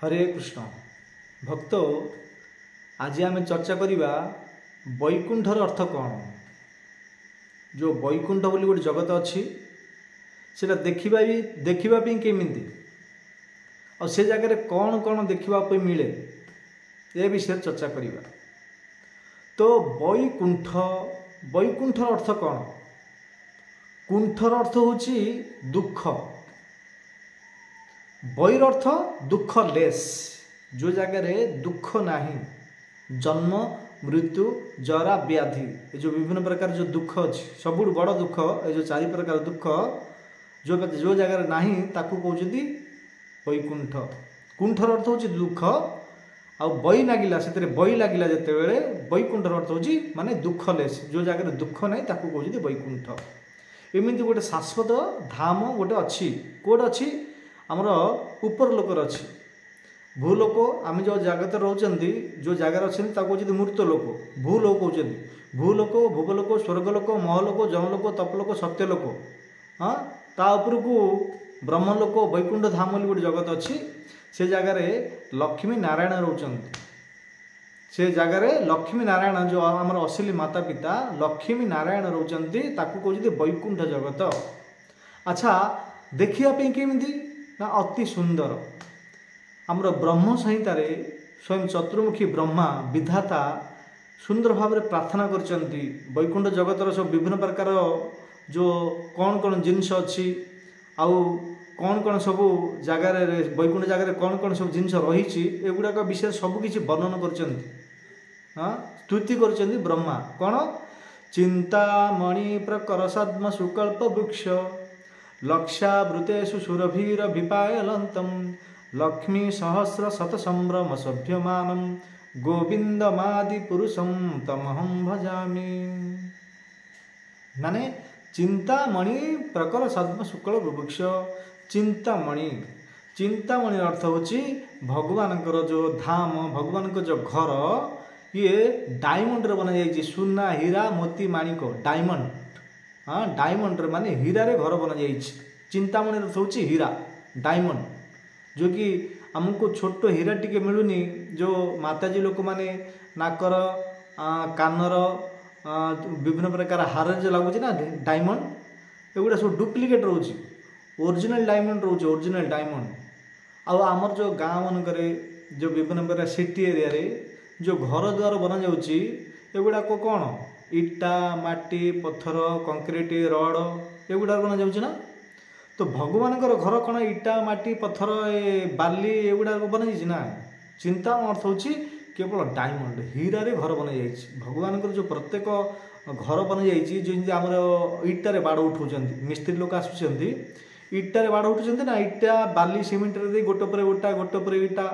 हरे कृष्ण भक्त आज आम चर्चा करवा वैकुंठर अर्थ कौन। जो वैकुंठ बोली गोटे जगत अच्छी से देखापी केमिति और से जगह कौन कौन देखापी मिले ए विषय चर्चा करवा। तो वैकुंठ वैकुंठर अर्थ कौन। कुंठर अर्थ होची दुख, वैर अर्थ दुख लेस, जो जगह दुख नहीं, जन्म मृत्यु जरा व्याधि ये जो विभिन्न प्रकार जो दुख अच्छी सब बड़ दुख ये जो चारि प्रकार दुख जो जो जगह नहीं ताकू कहते वैकुंठ। कुंठर अर्थ होची दुख आ बई लगिला से बई लगिला जिते बड़े वैकुंठर अर्थ होची माने दुख लेस, जो जगह दुख नहीं ताकू कहते वैकुंठ। एमती गोटे शाश्वत धाम गोटे अच्छी कौट अच्छी आमर ऊपर लोकर अच्छी। भूलोक आम जो जगत रोचंती जो जगार अच्छे कहते मूर्त लोक, भूलोक कहते भूलोक भूवलोक स्वर्गलोक महलोक जमलोक तपलोक सत्यलोक। हाँ तापर को ब्रह्मलोक वैकुंठ धाम बोली गोटे जगत अच्छी से जगार लक्ष्मी नारायण रोचंती। से जगार लक्ष्मी नारायण जो आमर असली माता पिता लक्ष्मी नारायण रोचंती ताकू कहते वैकुंठ जगत। अच्छा देखापी केमिति ना अति सुंदर। आमर ब्रह्म संहितार स्वयं चतुर्मुखी ब्रह्मा विधाता सुंदर भाव में प्रार्थना करचंती वैकुंठ जगतर सब विभिन्न प्रकार जो कौन कौन जिनस अच्छी आउ कौन कौन सब जगार वैकुंठ जगार कौन कौन सब जिनस रही एगुड़ाक विषय सबकि वर्णन करचंती। हाँ स्तुति करचंती ब्रह्मा कौन चिंतामणि प्रकर सद्म सुकल्प वृक्ष लक्षावृतेषु सुरभीर विपायलन्तम लक्ष्मी सहस्र शत संभ्रम सभ्यमानं गोविंदमादि पुरुषं तमहं भजामि। माने चिंतामणि प्रकर सद्म शुक्ल वृक्ष चिंतामणि। चिंतामणि अर्थ होची भगवान जो धाम भगवान जो घर ये डायमंड रे बना जाइए सुना हीरा मोती माणिक डायमंड। हाँ डायमंड रे माने हीरा रे घर बना जाइए। चिंतामणि अर्थ होची हीरा डायमंड जो कि आमको छोट हीरा टिके मिलूनी जो माताजी लोक माने नाकर कानर विभिन्न प्रकार हार जो लगुच ना डायमंड एगुड़ा सब डुप्लिकेट रोच ओरिजिनल डायमंड रोच ओरिजिनल डायमंड। आमर जो गाँव मानक जो विभिन्न प्रकार सिटी एरिया रे जो घर द्वार बना जाउची एगुड़ा को कौन इटा माटी पत्थर कंक्रीट रड एगुड़ा बना जाउची ना। तो भगवान घर कौन इटा माटी पत्थर बाली एगुड़ा बना जाइए ना। चिंता अर्थ होची केवल डायमंड हीरा रे घर बना जाइए। भगवान जो प्रत्येक घर बना जाइए जो आमर इटारे बाड़ उठाउछंती मिस्त्री लोक आसुछंती इटारे बाड़ उठाउछंती ना इटा बाली सिमेंट रे गोटे पर गोटा गोटे पर इटा।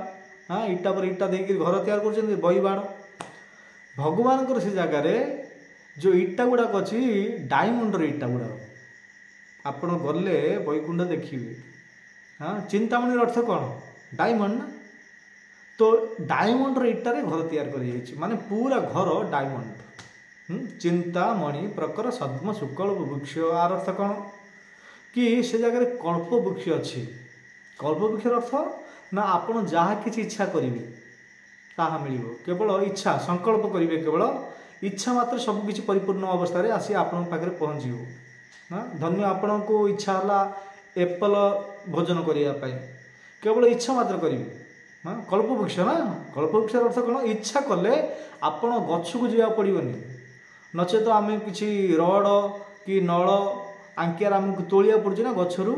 हाँ इटा पर इटा देके घर तैयार करछंती बई बाड़। भगवान से जगार जो इटा गुड़ाक अच्छी डायमंड रे इटा गुड़ाक आपण गले वैकुंठ देखिए। हाँ चिंतामणि अर्थ कौन डायमंड ना। तो डायमंड रे इटारे घर तैयार कर माने पूरा घर डायमंड। चिंतामणि प्रकर सद्म शुक्ल वृक्ष आर अर्थ कौन कि से जगह कल्प वृक्ष अच्छी। कल्प वृक्ष अर्थ ना आपण जहाँ किसी इच्छा करेंगे ताहा मिलिबो केवल इच्छा संकल्प करेंगे केवल इच्छा मात्र सबकि परिपूर्ण अवस्था आसी आपण पाखे पहुँचो। हाँ धन्य आपण को इच्छा है एप्पल भोजन करने केवल इच्छा मात्र करेंगे। हाँ कल्पवृक्ष ना कल्पवृक्ष अर्थ कौन इच्छा कले आपण गछ को जावा पड़ोनी नचे तो आम कि रड कि नल आंकियार आमको तोलिया पड़े ना गचरू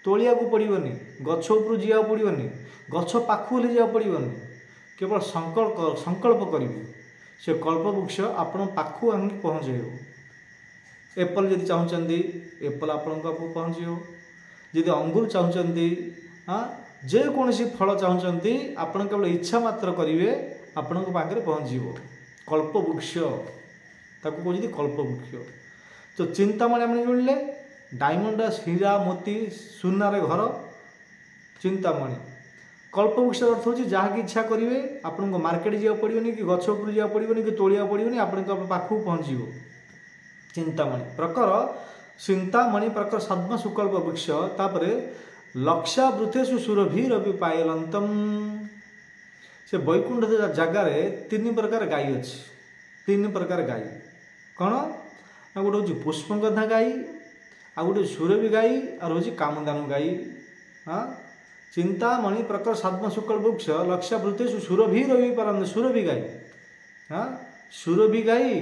तोलिया को पड़ोनी गछ उपर जा पड़ोनी गछ पाखु जा पड़ोनी केवल संकल्प करेंगे से कल्पवृक्ष आपण पाखु आमको पहुँचे। एप्पल जदि चाहते एप्पल आपण पहुँचो जदि अंगूर चाहते हाँ जेकोसी फल चाहते आपण केवल इच्छा मात्र करेंगे आपण पाखे पहुँचो। कल्पवृक्ष ताको कहते कल्पवृक्ष। तो चिंतामणि आम मिलले डायमंड हीरा मोती सुनार घर चिंतामणि। कल्पवृक्ष अर्थ होची जहाँ की इच्छा करेंगे आपण को मार्केट जावा पड़ोनी कि गछ उपर जा पड़ोनी कि तोलिया पड़ोनी आपण पाखु पहुँचो। चिंतामणि प्रकर चिंतामणि प्रकर सद्म शुक्ल वृक्ष तापर लक्षावृतेषु सुरभिरपि पायलंतम। से वैकुंठ जगार तीन प्रकार गाई अच्छी, तीन प्रकार गाई कौन ना गोटे हूँ पुष्पगंधा गाई, आ गोटे सुरभि गाई और हूँ कामदानु गाई। हाँ चिंतामणि प्रकर साधम शुक्ल वृक्ष लक्षावृतेषु सुरभिरपि पायलंतम, सुरभि गाई। हाँ सुरभि गाई,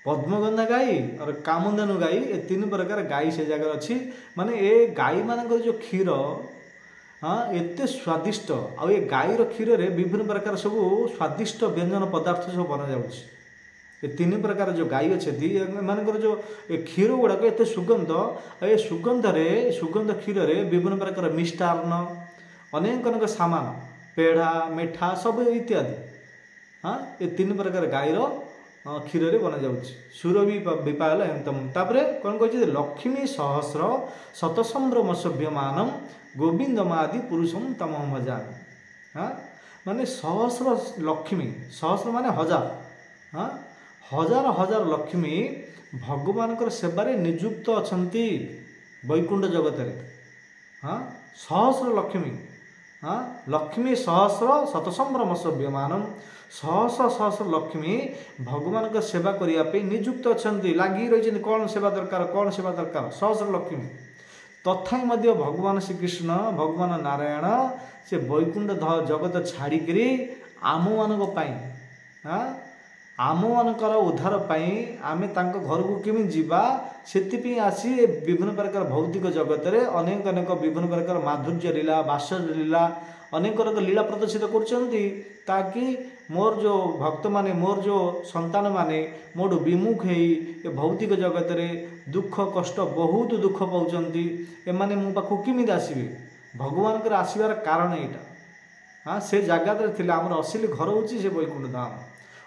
पद्मगंधा गाई और कामधेनु गाई, ये तीन प्रकार गाई से जगह अच्छी। माने ये गाई मानकर जो क्षीर हाँ एते स्वादिष्ट, आ ये गाईर क्षीर रे विभिन्न प्रकार सब स्वादिष्ट व्यंजन पदार्थ सब बना जाउछि। ये तीन प्रकार जो गाई अच्छी मानकर जो क्षीर गुड़ाक एत सुगंध, ये सुगंध क्षीर रे विभिन्न प्रकार मिष्टान्न अनेक अनेक सामान पेड़ा मिठा सब इत्यादि। हाँ ये तीन प्रकार गाईर क्षीर रे बना जाउछि। सुरभि विपायल एंतम तापरे कौन कहि लक्ष्मी सहस्र शतसंभ्रम सभ्यमानम गोविंदमादि पुरुषम तमहं भजामि। हाँ माने सहस्र लक्ष्मी, सहस्र माने हजार। हाँ हजार हजार लक्ष्मी भगवान सेवारे नियुक्त अछंती वैकुंठ जगत रे। हाँ सहस्र लक्ष्मी, हाँ लक्ष्मी सहस्र शतसंभ्रम सभ्यमानम, सहस्र सहस्र लक्ष्मी भगवान का सेवा करने नियुक्त अछंती, लगी रही। कौन सेवा दरकार, कौन सेवा दरकार, सहस्र लक्ष्मी। तथापि मध्य भगवान श्रीकृष्ण भगवान नारायण से वैकुंठ जगत छाड़िकी आम मान, हाँ आम मानकर उद्धार आमे तांको घर को केमी जीवा से आसी विभिन्न प्रकार भौतिक जगत रे अनेक अनेक विभिन्न प्रकार माधुर्य लीला बासर लीला अनेक अनेक लीला प्रदर्शित करछंती, ताकि मोर जो भक्त माने मोर जो संतान माने मोर विमुख है ये भौतिक जगत रे दुख कष्ट बहुत दुख पाउछंती, एमाने मो पाखु केमिति आसीबे। भगवान कर आसीबार कारण एटा। हाँ से जगत रे थिला हमर असली घर होची से वैकुंठ धाम,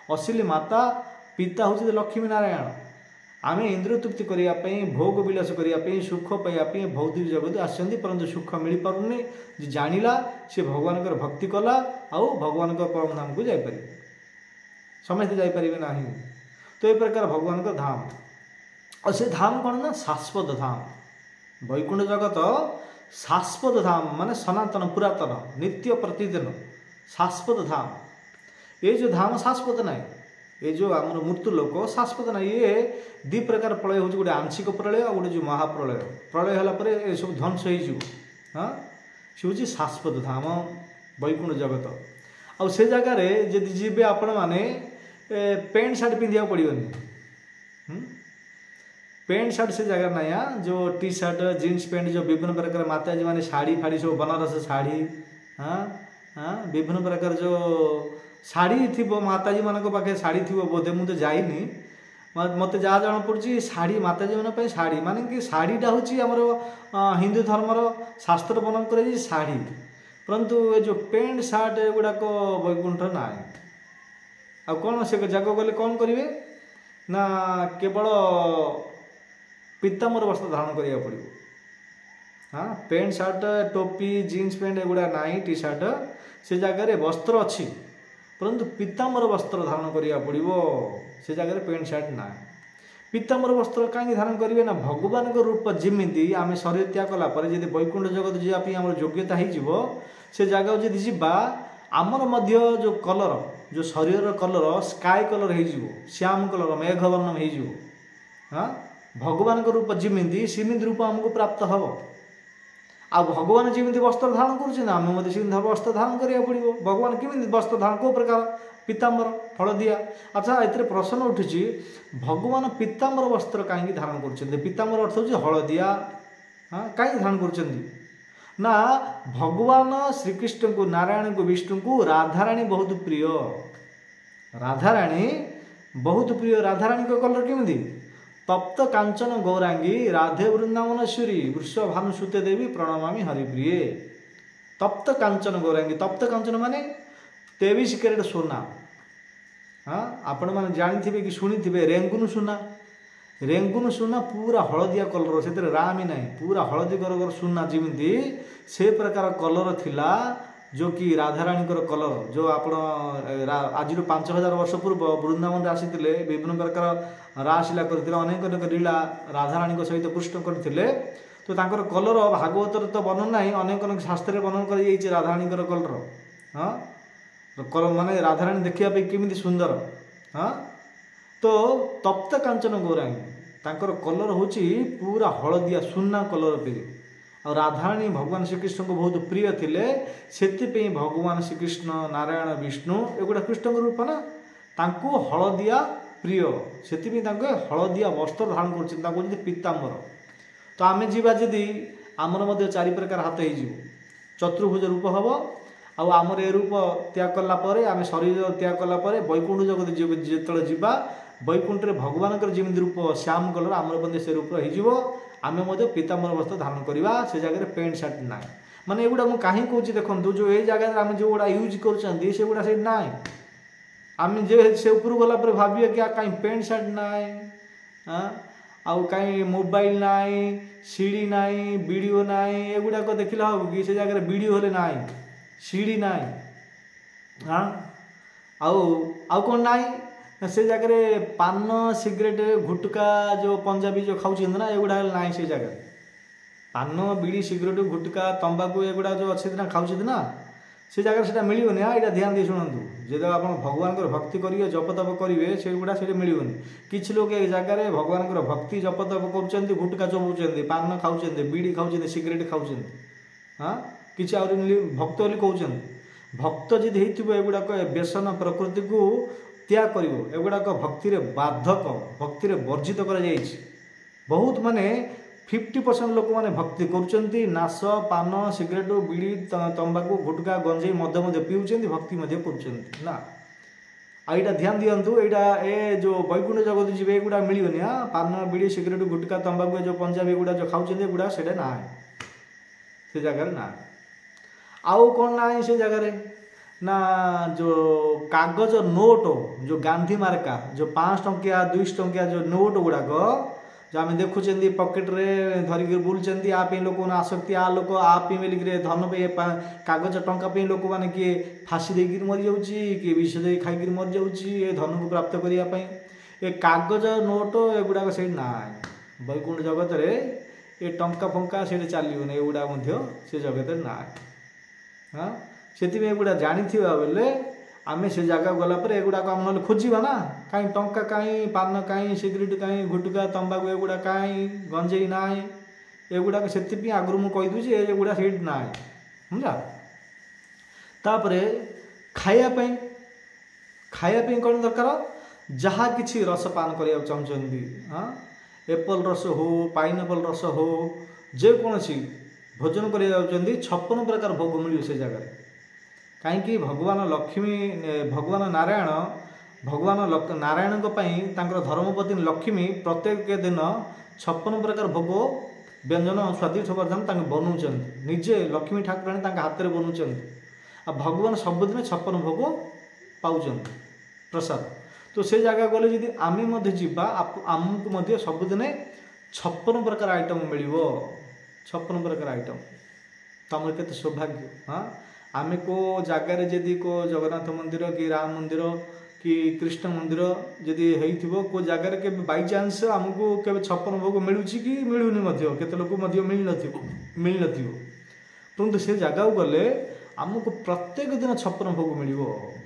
असली माता पिता हूँ लक्ष्मी नारायण। आम इंद्रिय तृप्ति करने भोग विलास करने सुख पाइबापी भौतिक जगत आसती, परंतु सुख मिल पारुनि। जी जानिला सी भगवान भक्ति कला आउ भगवान परम धाम को जापर, समस्ते जापर ना। तो ये प्रकार भगवान का धाम, और से धाम कौन ना शाश्वत धाम। वैकुंठ जगत शाश्वत धाम माने सनातन पुरातन नित्य प्रतिदिन शाश्वत धाम। ये जो धाम शाश्वत ना, ये जो आम मृत्यु लोक शाश्वत ना। ये दी प्रकार प्रलय हो, गोटे आंशिक प्रलय और गोटे जो महाप्रलय। प्रलय है सब ध्वंस हो, हाँ सी हूँ शाश्वत धाम वैकुंठ जगत। आ से जगार जदि जीवे आपण मैंने पैंट सार्ट पिंधा पड़ोनी, पैंट सार्ट से जगह ना, जो टी सार्ट जीन्स पैंट जो विभिन्न प्रकार माताजी मैंने शाड़ी फाड़ी सब बनारस शाड़ी, हाँ हाँ विभिन्न प्रकार जो शाड़ी थी माताजी मान पाखे शाड़ी थी बोधे, मुझे जाइनी मत जहाँ जाना पड़ी शाड़ी माताजी मान शाड़ी माने कि शाड़ीटा हूँ आमर हिंदू धर्मर शास्त्र वर्णन कर शाड़ी, परंतु ये जो पैंट सार्ट गुड़ाक वैकुंठ ना। आ कौन से जगह गले कौन करेंगे ना केवल पीताम्बर वस्त्र धारण करा पड़ो। हाँ पैंट सार्ट टोपी जीन्स पैंट एगुड़ा ना, टी सार्ट से जगह वस्त्र अच्छी, परंतु पीताम्बर वस्त्र धारण करा पड़ो। से जगह पैंट सार्ट ना, पीताम्बर वस्त्र कहीं धारण करेंगे ना, भगवान को रूप जमीती आम शरीर त्याग कलापर जब वैकुंठ जगत जावाई आम योग्यता हो से जगह जब जावा आमर मध्य जो कलर जो शरीर कलर स्काई कलर हो, श्याम कलर मेघवर्ण हो। हाँ भगवान को रूप जमीती सेमती रूप आमको प्राप्त हम। आ भगवान जमी वस्त्र धारण कर वस्त्र धारण करा पड़ो। भगवान केमी वस्त्र धारण कौ प्रकार पीताम्बर हलदिया। अच्छा ये प्रश्न उठी भगवान पीताम्बर वस्त्र कहीं धारण कर, पीताम्बर अर्थ हूँ हलदिया। हाँ कहीं धारण कर ना, भगवान श्रीकृष्ण को नारायण को विष्णु को राधाराणी बहुत प्रिय, राधाराणी बहुत प्रिय। राधाराणी को कलर केमी तप्त कांचन गौरांगी राधे वृंदावनेश्वरी वृष भानुसुते देवी प्रणमामि हरिप्रिये। तप्त कांचन गौरांगी, तप्त कांचन माने 23 कैरेट सोना। हाँ आपण मैंने जानी कि शुणी थे रेंगुन सुना, रेंगुन सुना पूरा हलदिया कलर से रामी ना, पूरा हलदी कलर सुना जमी से प्रकार कलर थिला, जो कि राधाराणी कलर जो आप आज 5000 वर्ष पूर्व वृंदावन आसी विभिन्न प्रकार रासलीला करते, अनेक अनेक लीला राधाराणी सहित कृष्ण करते। तो तांकर कलर भागवतर तो वर्णन ना अनेक अनेक शास्त्र वर्णन कर राधाराणी कलर हाँ कलर माने राधाराणी देखा केमी सुंदर हाँ तो तप्त कांचन गौरांगी तांकर कलर होची पूरा हलदिया सुना कलर पे और राधाराणी भगवान श्रीकृष्ण को बहुत प्रिय थिले से भगवान श्रीकृष्ण नारायण विष्णु एगुड़ा कृष्ण रूप ना तांको हलदिया प्रिय से हलदिया वस्त्र धारण कर पीताम्बर तो आम जीवा जदि आमर चारि प्रकार हाथ हो चतुर्भुज रूप हम आमर ए रूप त्याग कलापर आम शरीर त्याग कलापर वैकुंठ जगत जो जीवा वैकुंठ भगवान जमी रूप श्याम कलर आमर से रूप हो आम पीताम्बर वस्त्र धारण करवा से जगह पेंट सार्ट ना माने एगुड़ा मुझे कहीं कौन देखो जो ये जगह आम जो गुड़ा यूज करुड़ा से ना आम जे से ऊपर गला भाविए क्या कहीं पेंट सार्ट ना आउ कहीं मोबाइल नाई सीडी नाई वीडियो नाई एगुड़ाक देखला हम कि से जगह वीडियो हेले नाई सीडी नाई हाँ आउ कौन नाई से जगह पान सिगरेट गुटका जो पंजाबी जो खाऊँ ना एगुड़ा ना से जगह पान बीड़ी सिगरेट गुटका तंबाकू एगुड़ा जो अच्छे ना खाऊँ ना से जगह से मिलनी हाँ यहाँ ध्यान दे शुणु जो आप भगवान भक्ति करेंगे जप तप करेंगे से गुड़ा से मिलनी किसी लोग ये जगह भगवान भक्ति जप तप कर गुटका चबाउं पान खाऊँ बीड़ी खाऊँ सिगरेट खाऊँ हाँ किसी आ भक्त बोली कहते भक्त जदि होगुड़ाक व्यसन प्रकृति को त्याग कर एगुड़ाक भक्ति बाधक भक्ति वर्जित कर बहुत माने 50% लोक मैंने भक्ति करुँच नाश पान सिगरेट बीड़ी तंबाकू गुटका गंजे मद पीऊँ भक्ति ना आईटा ध्यान दिंतु यहाँ ए जो वैकुंठ जगत जी एगुड़ा मिलनी हाँ पान बीड़ी सिगरेट गुटका तंबाकू जो पंजाबी गुड़ा जो खाऊँ एगुड़ा से ना से जगह ना आउ कौन ना से जगह ना जो कागज नोट जो गांधी मार्का जो 5 टंकिया 200 टंकिया जो नोट गुड़ाक जो आम देखुं पकेट्रे धरिक बुलूँ आप लोक आसक्ति आ लोक आप बोलिक धन पे कागज टंका लोक मैंने किए फाँसी देकर मरी जाऊँ किए विष दे खाई मरी जाऊँ धन को प्राप्त करने ए कागज नोट एगुड़ाक से ना वैकुंठ जगत ये टंका फंका से चलो एगुड़ा से जगत ना हाँ से एगुड़ा जानी बेले आम से जगह गलापर एगुड़ाक आम ना खोजा ना कहीं टंका कहीं पान कहीं सिगरेट कहीं गुटका तंबाकू एगुड़ा कहीं गंजेई ना एगुड़ाक से आगु मुझे कहीदे एगुड़ा से ना समझा तापर खायापी कौन दरकार जहाँ किसी रस पान करने चाहते हाँ एप्पल रस हो पाइनएप्पल रस हो जेकोसी भोजन करने 56 प्रकार भोग मिले से जगह कहीं भगवान लक्ष्मी भगवान नारायण धर्मपत्नी लक्ष्मी प्रत्येक दिन 56 प्रकार भोग व्यंजन स्वादिष्ट पदार्थ बनाऊँ निजे लक्ष्मी ठाकुराणी हाथ में बनाऊँ आ भगवान सबुदिन 56 भोग पाँच प्रसाद तो से जगह गले जदि आम जीवा आमको सबुदिन 56 प्रकार आइटम मिल 56 प्रकार आइटम तुम के सौभाग्य हाँ आम को जगार जदि को जगन्नाथ मंदिर कि राम मंदिर कि कृष्ण मंदिर जदि हो जगार के बाई चान्स आमको के 56 भोग मिलूँ कि मिलूनी केते लोक मिल न परंतु से जगह गले आमको प्रत्येक दिन 56 भोग मिल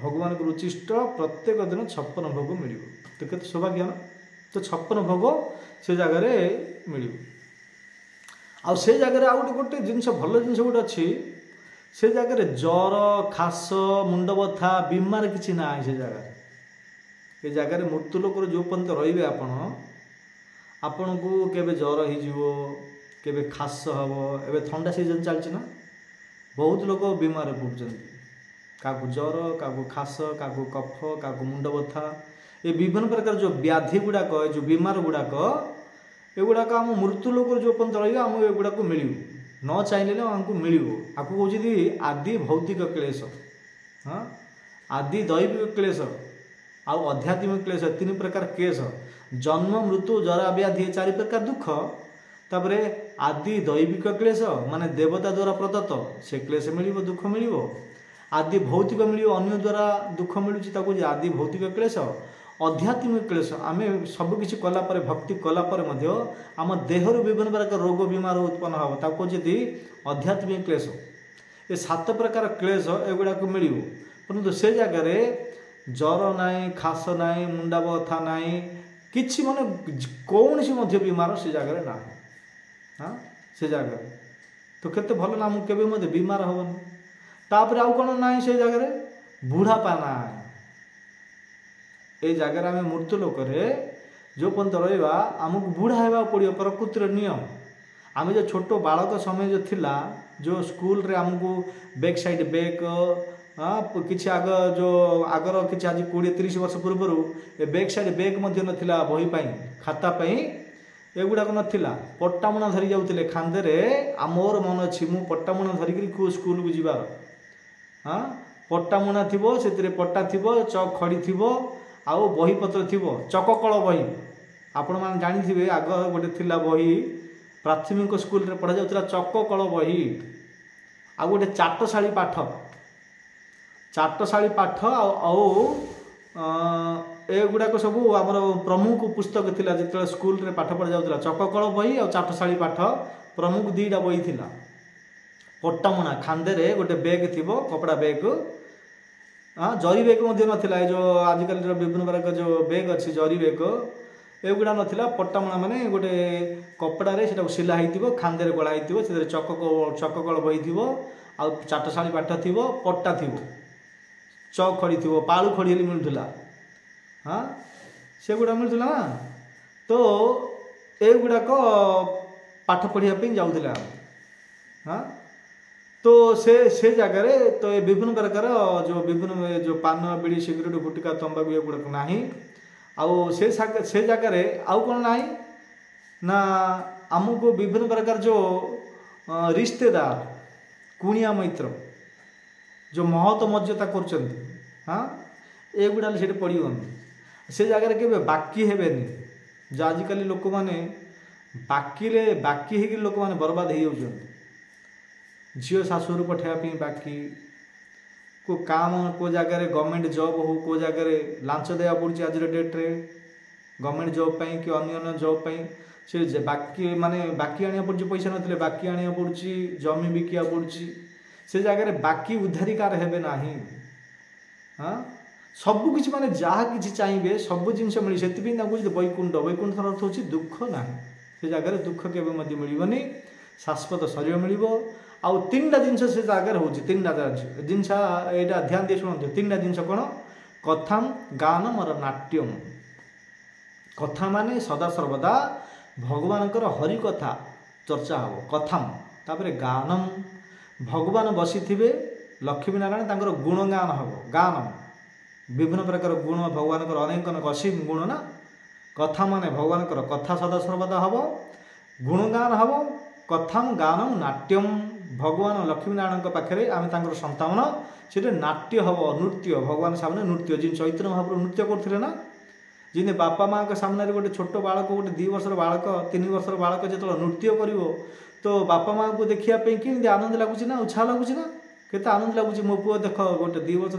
भगवान को रुचिष्ट प्रत्येक दिन 56 भोग मिल तो केते सौभाग्य ना तो 56 भोग से जगार मिल आ से जगह आउ गोटे जिनस भल जिन गोटे अच्छी से जगह जर खास मुंड बथा बीमार किसी ना से जगह ये जगह मृत्यु लोक जो पर्यंत रे आपण को केबे जर हो खास हम एवं ठंडा सीजन चलती ना बहुत लोग बीमार पड़ुं क्या जर क्या खास क्या कफ क्या मुंड बथा ये विभिन्न प्रकार जो व्याधि गुड़ाक जो बीमार गुड़ाक एगुड़ाक आम मृत्यु लोक जो पर्यंत रम एगुड़ाक मिल न चाहिए आमको मिल आपको कहते आदि भौतिक क्लेश हाँ आदि दैविक क्लेश आउ आध्यात्मिक क्लेश 3 प्रकार केश जन्म मृत्यु जरा व्याधि 4 प्रकार दुख तापर आदि दैविक क्लेश माने देवता द्वारा प्रदत्त से क्लेश मिल दुख मिल आदि भौतिक मिल अन्य द्वारा दुख मिलूँ आदि भौतिक क्लेश आध्यात्मिक क्लेश आम सबकि कलापर भक्ति कलापर आम देहर विभिन्न प्रकार रोग बीमार उत्पन्न हम ताको जी आध्यात्मिक क्लेश ये 7 प्रकार क्लेश एगुड़ाक मिल परंतु से जगार ज्वर नाई खास नाई मुंडा बथा नाई किसी माने कौन सी बीमार से जगह ना हाँ से जगह तो केते भल ना मुझे केवे बीमार हेनी तापर आउ कौन ना से जगह बुढ़ापा ना ये जगह आम मृत्यु लोक जो पर्यंत रहा आमको बुढ़ा होगा पड़ो प्रकृतिर नियम आम जो छोट बालक समय जो थिला जो स्कूल रे आमको बैक साइड बैक किसी आग जो आगर कि आज 20-30 वर्ष पूर्व ए बैक साइड बैग ना बहीपाई खातापाई एगुड़ाक नाला पट्टामुणा धरी जाऊे खांदे मोर मन अच्छी मु पट्टामुणा धरिकी स्कूल को जीवार हाँ पट्टामुणा थी से पट्टा थी चक खड़ी थी आउ बहीपत्र थी चककल बही आपण मैंने जानी आग गोटे थिला बही प्राथमिक स्कूल रे पढ़ा जाऊला चककल बही आ गोटे चाटशाली पाठ एगुड़ाक सब आमर प्रमुख पुस्तक थिला जो स्कूल रे पाठ पढ़ा जाऊला चककल बही और चाटशाली पाठ प्रमुख 2टा बही थिला पट्टामुणा खांदे गोटे बैग थी कपड़ा बैग हाँ जरी बैग ना जो आजिकल विभिन्न प्रकार जो बैग अच्छी जरी बैग एगुड़ा नाला पट्टामुणा माने गोटे कपड़े से सिलाई थी खांदे गलाई थी से चककल बही थी आ चाटशाली पाठ थी पट्टा थी चक खड़ी थी पालू खड़ी मिलूला हाँ से गुड़ा मिलूला ना तो एगुड़ाक पाठ पढ़ापी जाऊला हाँ तो से जगार तो ये विभिन्न प्रकार जो विभिन्न जो पान बीड़ी सिगरेट गुटका तंबाकू ये गुड़ाक ना आउ से जगार आउ कौन ना ना आमको विभिन्न प्रकार जो रिश्तेदार कुणिया मैत्र जो महत मर्यादा कर हाँ एगुड़ा से पड़ी से जगार के बाकी हेबेनी जो आजिकल लोक मैंने बाकी है लोक मैंने बर्बाद हो जाती झील शाशुर पठाइबा बाकी को काम को जगह गवर्नमेंट जॉब हो को जगह लांच देवा पड़ी आज डेट्रे गवर्नमेंट जॉब पाई कि अन्य जॉब पाई से बाकी माने बाकी आने पड़ी पैसा नथिले बाकी आने पड़ी जमी बिकिया पड़ी से जगह बाकी उद्धारिकार हेबे नाही हाँ सबकि माने जहाँ कि चाहिए सब जिनस मिली से वैकुंठ वैकुंठ अर्थ हूँ दुख ना से जगह दुख केवे मिलनी शाश्वत शरीर मिल आउ 3टा जिनस से जगह हूँ 3टा जिनस यहाँ ध्यान दिए शुणु 3टा जिनस कौन कथम गानम और नाट्यम कथा माने सदा सर्वदा भगवान हरि कथा चर्चा हम कथम तापर गानम भगवान बसी थे लक्ष्मी नारायण गुणगान हम गानम विभिन्न प्रकार गुण भगवान अनेक असीम गुण ना कथा माने भगवान कथा सदा सर्वदा हम गुणगान हम कथम गानम नाट्यम भगवान लक्ष्मी नारायण पाखे आम संतान से नाट्य हम नृत्य भगवान सामने नृत्य जिन चैत्र महाप्रभु नृत्य करते ना जिन बापा माँ के सामने गोटे छोट बालक गोटे 2 वर्षर बालक 3 वर्षर बालक जो नृत्य कर तो बापा माँ को देखापी कि आनंद लगुच ना उत्साह लगुच ना केते आनंद लगुच मो पुओ देख गोटे 2 वर्ष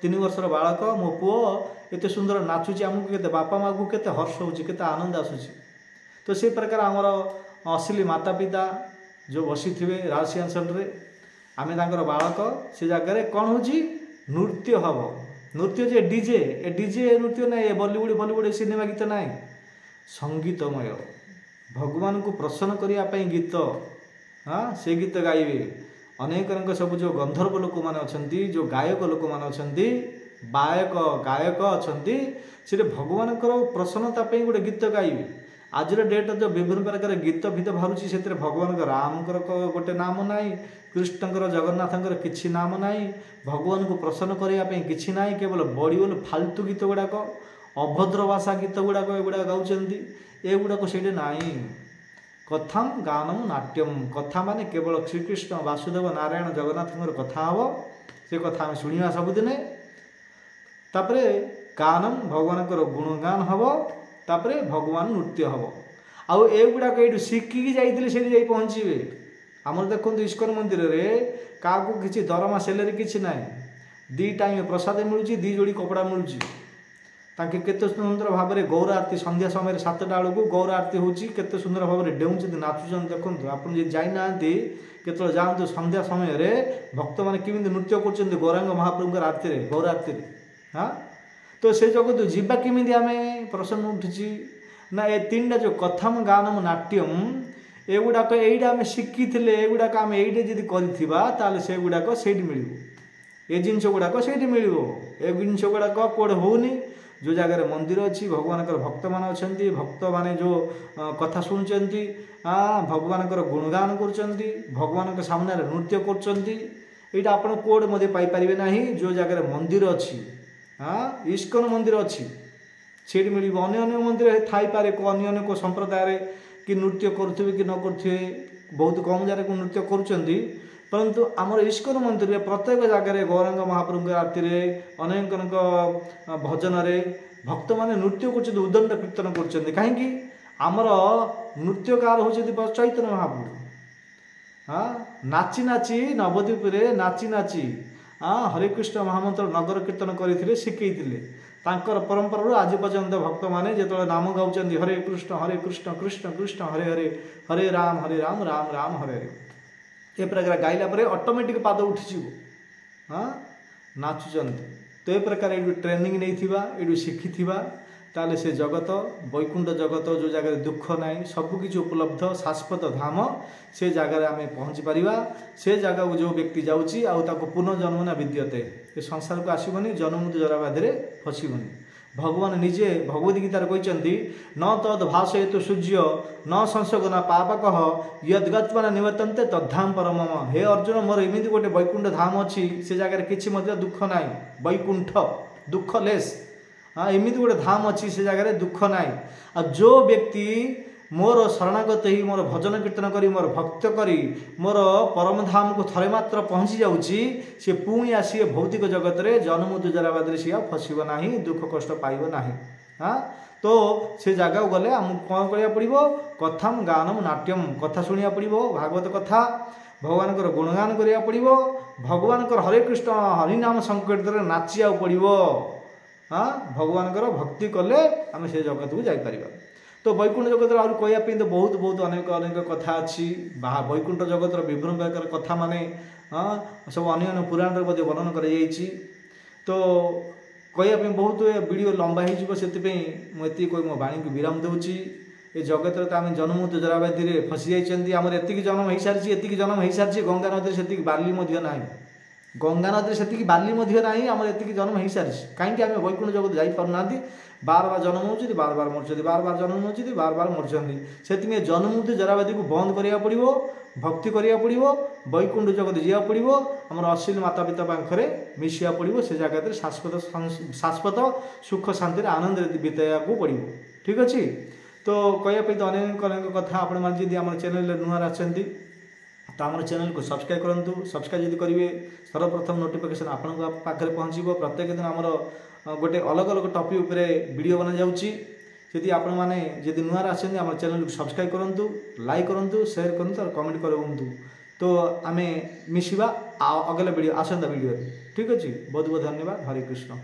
3 वर्षर बालक मो पुओ एत सुंदर नाचुची आमको केते बापा माँ को केते हर्ष होची केते आनंद आसुची तो से प्रकार आमर असली माता पिता जो बसी थे राजसिंहासन रे आमे तांकर बालक से जगह कौन हो नृत्य हम नृत्य जे डीजे ए डीजे नृत्य ना बॉलीवुड बॉलीवुड सिनेमा गीत ना संगीतमय भगवान को प्रसन्न करने गीत हाँ से गीत गाइबे अनेक सब जो गंधर्व लोक मैंने अच्छा जो गायक लोक मैंने अच्छा बायक गायक अच्छा से भगवान प्रसन्नता गोटे गीत गाइबे आज डेट जो विभिन्न प्रकार गीत भीत बाहर से भगवान राम गोटे नाम ना कृष्णकर जगन्नाथर किसी नाम ना भगवान को प्रसन्न करने किसी ना केवल बड़ी बोल फालतू गीत गुड़ाक अभद्र भाषा गीत गुड़ाक एगुड़ा गाँव एगुड़ाक से ना कथम गानम नाट्यम कथा माने केवल श्रीकृष्ण वासुदेव नारायण जगन्नाथ कथा हम से कथा आम शुणा सबुदिने तापरे गानम भगवान गुणगान हम तापरे भगवान नृत्य हम आउ एगुड़ाक ये शिखिकी जाइए पहुँचे आमर देखो इस्कन मंदिर में क्या किसी दरमा सैलरी किसी ना 2 टाइम प्रसाद मिलूँ 2 जोड़ी कपड़ा मिलूँ ताके केते सुंदर भाव में गौर आरती संध्या समय 7टा बेलू गौर आरती होची केते सुंदर भाव में डेउंचंती नाचुचंती देखंतु आपन जे जाई नांती केतल जांतु संध्या समय रे भक्त माने किमिति नृत्य करचंती गौरांग महाप्रभु आरती रे गौर आरती रे हां तो से जगत जीवा किमिति आमे प्रश्न उठिची ना ए तीनटा जो कथम गानम नाट्यम एगुड़ाक एइडा आमे शिखिथिले एगुड़ाक आमे एइडे जदि करिथिबा ताले से गुड़ाक सेठी मिलिबो ए जिंस गुड़ाक सेठी मिलिबो ए जिंस गुड़ाक कोड होउनी जो जगह मंदिर अच्छी भगवान भक्त मान अच्छा भक्त माने जो कथा शुणुंट भगवान गुणगान कर भगवान के सामने नृत्य कर कोड मध्य पाइपर ना जो जगह मंदिर अच्छी इस्कन मंदिर अच्छी से मिल अन्य मंदिर थाईपे अन्य को संप्रदाय कि नृत्य करुवे कि न करुवे बहुत कम जगह को नृत्य करुँच परंतु आमर इस्कन मंदिर में प्रत्येक जगह गौरांग महाप्रभु आरती अनेक भजन भक्त माने नृत्य कर उदंड कीर्तन कर कहीं आमर नृत्यकार होती चैतन्य महाप्रभु हाँ नाची नाची नवद्वीप नाची नाची हरिकृष्ण महामंत्र नगर कीर्तन करते शिखई परंपरा आज पर्यंत भक्त माने जो नाम गाँव हरे कृष्ण कृष्ण कृष्ण हरे हरे हरे राम राम राम हरे हरे ए प्रकार गाइला पर ऑटोमेटिक पाद उठी हाँ नाचुंट तो ये प्रकार ये ट्रेनिंग नहीं ये शिखी ताले से जगत वैकुंठ जगत जो जगह दुख ना सबकि उपलब्ध शाश्वत धाम से जगार आम पहुँची पारिबा से जगह को जो व्यक्ति जाऊँगी पुनर्जन्म ना विद्यते ये संसार को आसबनी जन्म जराबाधि फसबनी भगवान निजे भगवद गीतार कहते न तद भाषयतु सूर्य न संसगना पापक यद्गत्मना निवर्तन्ते तद्धाम परम हे अर्जुन मोर एमती गोटे वैकुंठ धाम अच्छी से जगह किसी दुख ना वैकुंठ दुखलेस हाँ एमती गोटे धाम अच्छी से जगह दुख ना आ जो व्यक्ति मोर शरणागत ही मोर भजन कीर्तन करी मोर भक्त करी मोर परम धाम को थरे मात्र पहुँची जाऊँगी सी पुणी आसी भौतिक जगत रे जन्म दुजराबाद सी फसब ना दुख कष्ट पाइब ना हाँ तो से जगह गले आमको कौन करा पड़ो कथम गानम नाट्यम कथा शुणा पड़ो भागवत कथा भगवान गुणगान करा पड़ो भगवान हरे कृष्ण हरिनाम संकीर्तन नाचिया पड़ो हाँ भगवान भक्ति कले आम से जगत को जापर तो वैकुंठ जगत आहुरी कहवाई तो बहुत बहुत अनेक अनेक कथा अच्छी वैकुंठ जगत विभिन्न प्रकार कथा माने सब अन्य पुराण वर्णन कर तो कहवाई बहुत वीडियो लंबा होती मो वाणी को विराम दूची ये जगत आम जन्म जराबादी फसी जाइए आमर एति जन्म हो सारी एति जन्म हो सारी गंगा नदी से बाली ना गंगा नदी से बाली ना आम एति जन्म हो सारी कहीं आम वैकुंठ जगत जापना बार बार जन्म हो बार बार मरते बार बार जन्म हो बार बार मरते से जन्म जराबादी को बंद करा पड़ो भक्ति करा पड़ो वैकुंठ जगत जा पड़ो आम अश्लील माता पिता पाखे मिसिया पड़ो से जगह शाश्वत सुख शांति आनंद बिताया को पड़ो ठीक अच्छे तो कहवाई तो अनेक अनेक कथा आपण मैंने आम चैनल नुआ आसती तो आम चैनल को सब्सक्राइब करूँ सब्सक्राइब जब करेंगे सर्वप्रथम नोटिफिकेशन आपण पाखे पहुँचो प्रत्येक दिन आमर गोटे अलग अलग टॉपिक उपरे वीडियो बना जाउची यदि आपण माने यदि नुआ आछन हमर चैनल को सब्सक्राइब करंतु लाइक करंतु शेयर करंतु और कमेंट करंतु तो आमे मिसिबा अगला वीडियो आसंता वीडियो ठीक अछि बहुत बहुत धन्यवाद हरे कृष्ण।